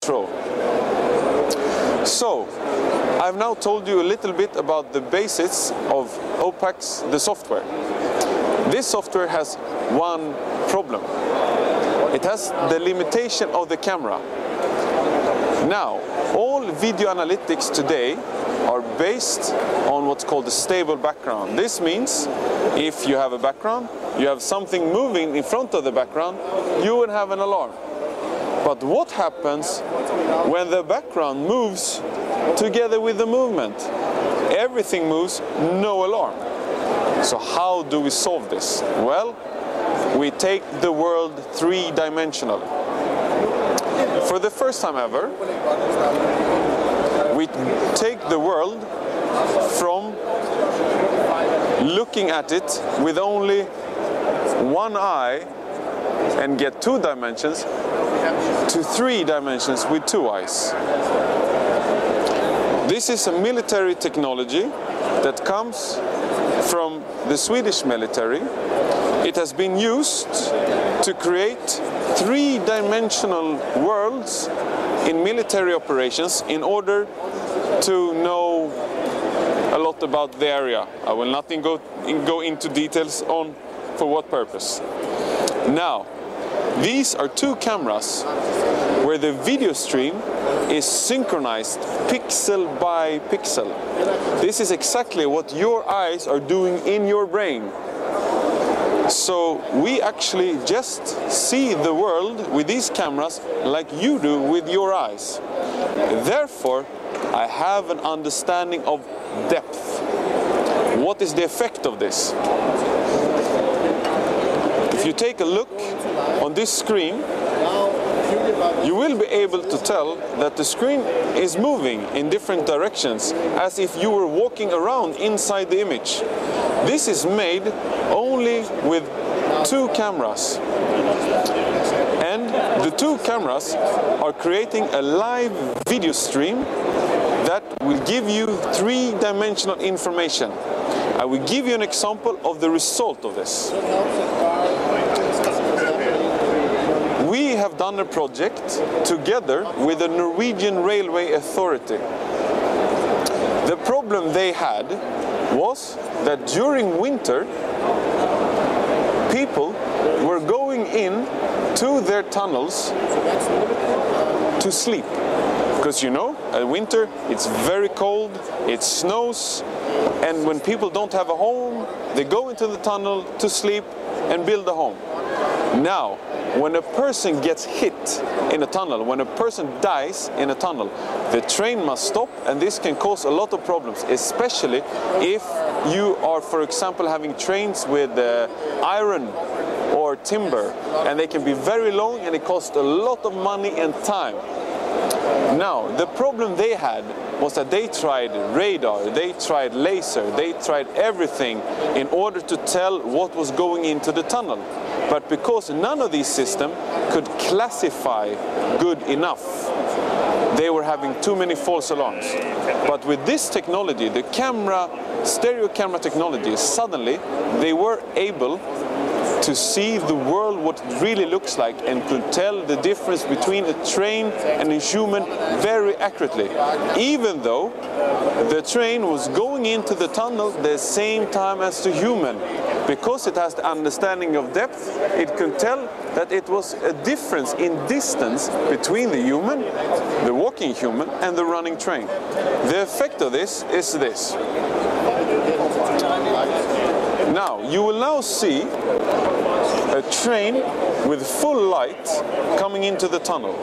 control. So, I've now told you a little bit about the basics of OPAX, the software. This software has one problem. It has the limitation of the camera. Now, all video analytics today are based on what's called a stable background. This means if you have a background, you have something moving in front of the background, you will have an alarm. But what happens when the background moves together with the movement? Everything moves, no alarm. So how do we solve this? Well, we take the world three-dimensional. For the first time ever, we take the world from looking at it with only one eye and get 2 dimensions to 3 dimensions with 2 eyes. This is a military technology that comes from the Swedish military. It has been used to create 3-dimensional worlds in military operations in order to know a lot about the area. I will not go into details on for what purpose. Now, these are 2 cameras where the video stream is synchronized pixel by pixel. This is exactly what your eyes are doing in your brain. So we actually just see the world with these cameras like you do with your eyes. Therefore, I have an understanding of depth. What is the effect of this? If you take a look on this screen, you will be able to tell that the screen is moving in different directions as if you were walking around inside the image. This is made only with 2 cameras. And the 2 cameras are creating a live video stream that will give you 3-dimensional information. I will give you an example of the result of this. We have done a project together with the Norwegian Railway Authority. The problem they had was that during winter, people were going in to their tunnels to sleep. Because you know, at winter it's very cold, it snows, and when people don't have a home, they go into the tunnel to sleep and build a home. Now, when a person gets hit in a tunnel, when a person dies in a tunnel, the train must stop, and this can cause a lot of problems, especially if you are, for example, having trains with iron or timber, and they can be very long and it costs a lot of money and time. Now, the problem they had was that they tried radar, they tried laser, they tried everything in order to tell what was going into the tunnel. But because none of these systems could classify good enough, they were having too many false alarms. But with this technology, the stereo camera technology, suddenly they were able to see the world, what it really looks like, and could tell the difference between a train and a human very accurately, even though the train was going into the tunnel the same time as the human. Because it has the understanding of depth, it could tell that it was a difference in distance between the human, the walking human, and the running train. The effect of this is this. Now, you will now see a train with full light coming into the tunnel.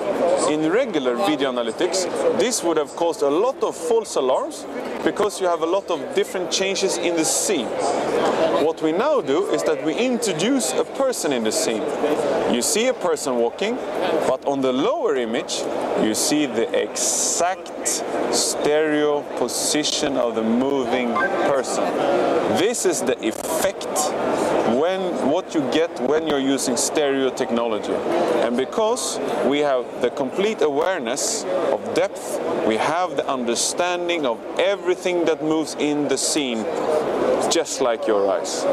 In regular video analytics, this would have caused a lot of false alarms because you have a lot of different changes in the scene. What we now do is that we introduce a person in the scene. You see a person walking, but on the lower image, you see the exact stereo position of the moving person. This is the effect what you get when you're using stereo technology. And because we have the complete awareness of depth, we have the understanding of everything that moves in the scene, just like your eyes.